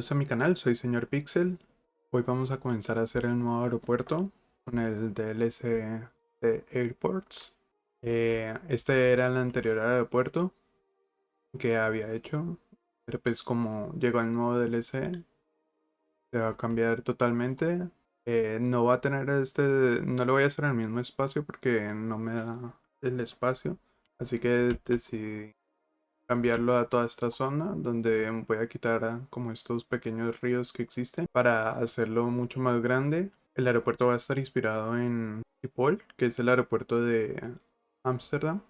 Bienvenidos a mi canal, soy Señor Pixel. Hoy vamos a comenzar a hacer el nuevo aeropuerto con el DLC de Airports. Este era el anterior aeropuerto que había hecho, pero pues como llegó el nuevo DLC, se va a cambiar totalmente. No va a tener no lo voy a hacer en el mismo espacio porque no me da el espacio, así que decidí cambiarlo a toda esta zona donde voy a quitar como estos pequeños ríos que existen para hacerlo mucho más grande. El aeropuerto va a estar inspirado en Schiphol, que es el aeropuerto de Ámsterdam.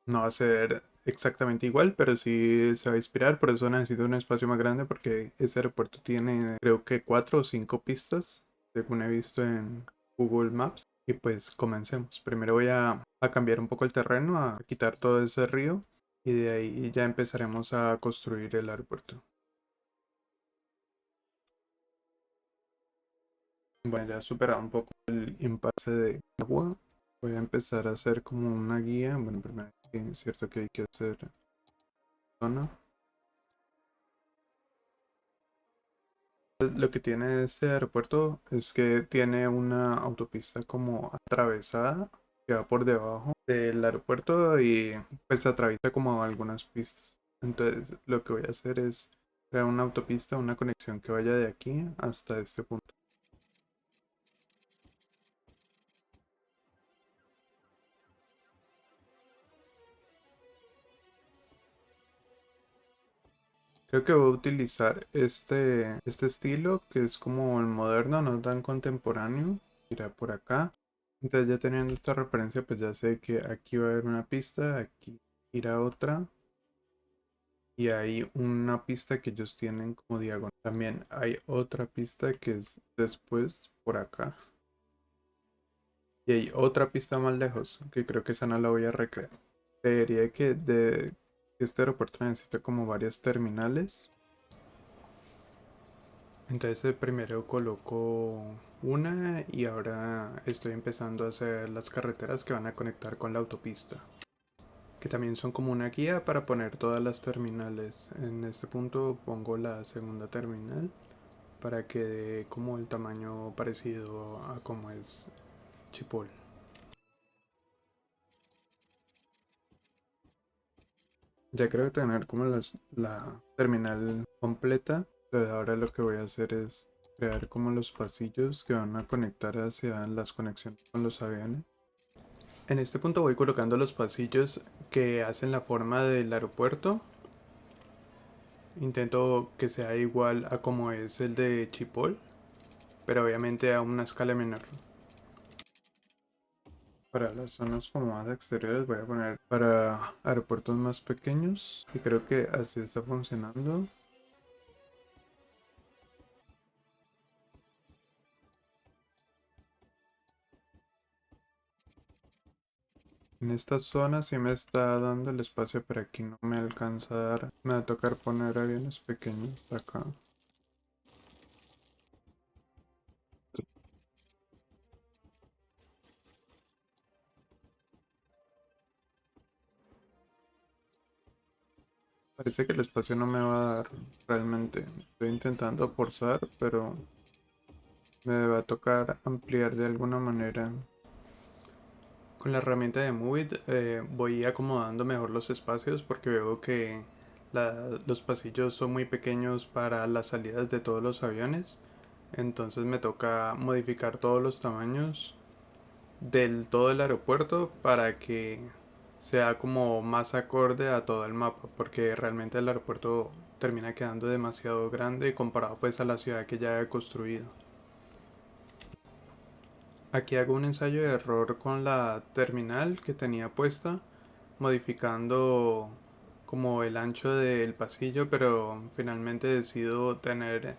No va a ser exactamente igual, pero sí se va a inspirar, por eso necesito un espacio más grande porque ese aeropuerto tiene creo que 4 o 5 pistas, según he visto en Google Maps. Y pues comencemos. Primero voy a cambiar un poco el terreno, a quitar todo ese río y de ahí ya empezaremos a construir el aeropuerto. Bueno, ya he superado un poco el impasse de agua. Voy a empezar a hacer como una guía. Bueno, primero sí, es cierto que hay que hacer zona. Lo que tiene este aeropuerto es que tiene una autopista como atravesada que va por debajo del aeropuerto y pues atraviesa como algunas pistas. Entonces lo que voy a hacer es crear una autopista, una conexión que vaya de aquí hasta este punto. Creo que voy a utilizar este estilo que es como el moderno, no tan contemporáneo. Irá por acá. Entonces ya teniendo esta referencia, pues ya sé que aquí va a haber una pista, aquí irá otra. Y hay una pista que ellos tienen como diagonal. También hay otra pista que es después por acá. Y hay otra pista más lejos, que creo que esa no la voy a recrear. Creería que este aeropuerto necesita como varias terminales. Entonces primero coloco una y ahora estoy empezando a hacer las carreteras que van a conectar con la autopista, que también son como una guía para poner todas las terminales. En este punto pongo la segunda terminal para que dé como el tamaño parecido a como es Chipol. Ya creo tener como la terminal completa, pero ahora lo que voy a hacer es crear como los pasillos que van a conectar hacia las conexiones con los aviones. En este punto voy colocando los pasillos que hacen la forma del aeropuerto. Intento que sea igual a como es el de Chipol, pero obviamente a una escala menor. Para las zonas como más exteriores voy a poner para aeropuertos más pequeños y creo que así está funcionando. En esta zona sí me está dando el espacio, pero aquí no me alcanza a dar. Me va a tocar poner aviones pequeños acá. Parece que el espacio no me va a dar realmente. Estoy intentando forzar, pero me va a tocar ampliar de alguna manera. Con la herramienta de Move It voy acomodando mejor los espacios porque veo que los pasillos son muy pequeños para las salidas de todos los aviones. Entonces me toca modificar todos los tamaños del todo el aeropuerto para que sea como más acorde a todo el mapa, porque realmente el aeropuerto termina quedando demasiado grande comparado pues a la ciudad que ya he construido. Aquí hago un ensayo de error con la terminal que tenía puesta, modificando como el ancho del pasillo, pero finalmente decido tener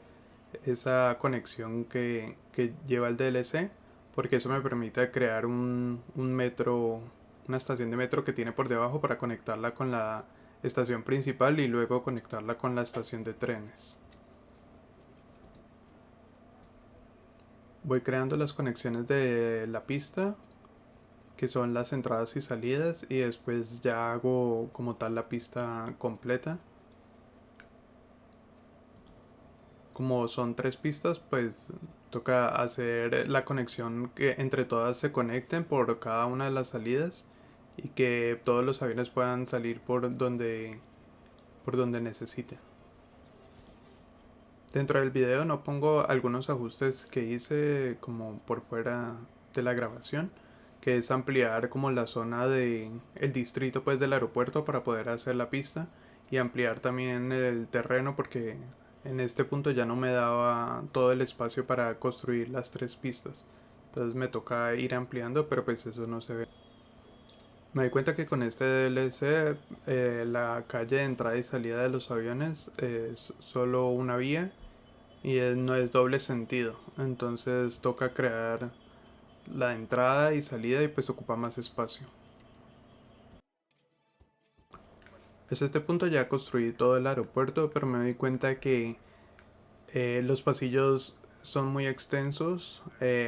esa conexión que lleva el DLC, porque eso me permite crear un metro, una estación de metro que tiene por debajo para conectarla con la estación principal y luego conectarla con la estación de trenes. Voy creando las conexiones de la pista, que son las entradas y salidas, y después ya hago como tal la pista completa. como son 3 pistas, pues toca hacer la conexión que entre todas se conecten por cada una de las salidas y que todos los aviones puedan salir por donde necesiten. Dentro del video no pongo algunos ajustes que hice como por fuera de la grabación, que es ampliar como la zona de el distrito pues del aeropuerto para poder hacer la pista y ampliar también el terreno porque en este punto ya no me daba todo el espacio para construir las 3 pistas. Entonces me toca ir ampliando, pero pues eso no se ve. Me di cuenta que con este DLC la calle de entrada y salida de los aviones es solo una vía y no es doble sentido. Entonces toca crear la entrada y salida y pues ocupa más espacio. Desde este punto ya construí todo el aeropuerto, pero me doy cuenta que los pasillos son muy extensos,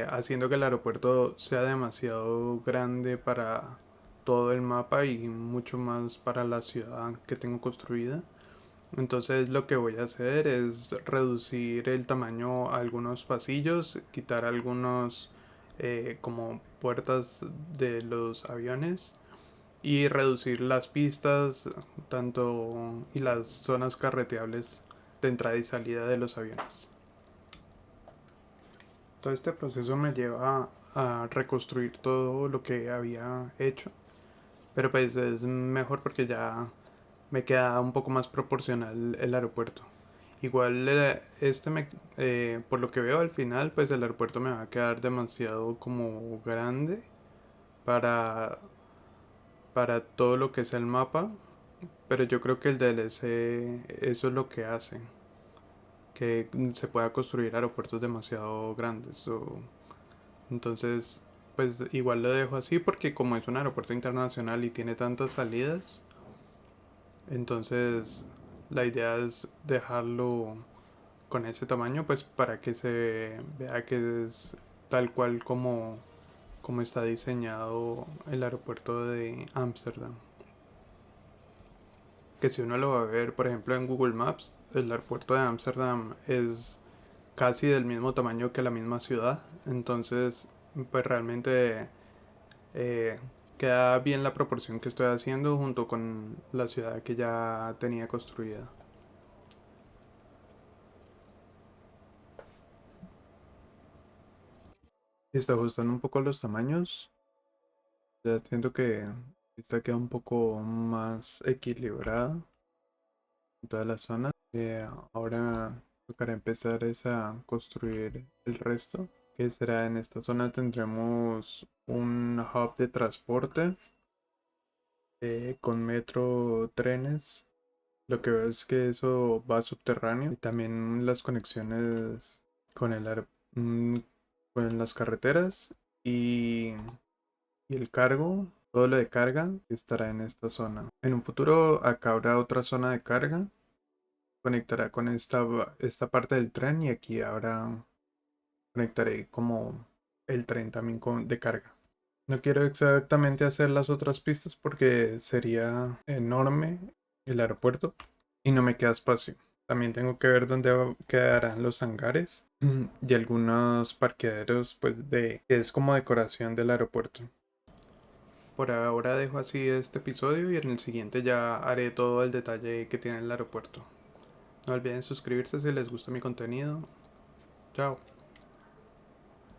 haciendo que el aeropuerto sea demasiado grande para todo el mapa y mucho más para la ciudad que tengo construida. Entonces lo que voy a hacer es reducir el tamaño a algunos pasillos, quitar algunos como puertas de los aviones y reducir las pistas tanto y las zonas carreteables de entrada y salida de los aviones. Todo este proceso me lleva a reconstruir todo lo que había hecho, pero pues es mejor porque ya me queda un poco más proporcional el aeropuerto. Igual por lo que veo al final, pues el aeropuerto me va a quedar demasiado como grande para, para todo lo que es el mapa, pero yo creo que el DLC eso es lo que hace, que se pueda construir aeropuertos demasiado grandes. Entonces, pues igual lo dejo así porque como es un aeropuerto internacional y tiene tantas salidas, entonces la idea es dejarlo con ese tamaño pues para que se vea que es tal cual como está diseñado el aeropuerto de Ámsterdam. Que si uno lo va a ver, por ejemplo, en Google Maps, el aeropuerto de Ámsterdam es casi del mismo tamaño que la misma ciudad. Entonces, pues realmente eh, queda bien la proporción que estoy haciendo junto con la ciudad que ya tenía construida. Y estoy ajustando un poco los tamaños. Ya siento que esta queda un poco más equilibrada en todas las zonas. Ahora tocará empezar es a construir el resto. Que será en esta zona tendremos un hub de transporte con metro, trenes. Lo que veo es que eso va subterráneo y también las conexiones con mm, con las carreteras y, y el cargo, todo lo de carga estará en esta zona. En un futuro acá habrá otra zona de carga, conectará con esta parte del tren y aquí ahora conectaré como el tren también de carga. No quiero exactamente hacer las otras pistas porque sería enorme el aeropuerto y no me queda espacio. También tengo que ver dónde quedarán los hangares y algunos parqueaderos, pues que es como decoración del aeropuerto. Por ahora dejo así este episodio y en el siguiente ya haré todo el detalle que tiene el aeropuerto. No olviden suscribirse si les gusta mi contenido. Chao.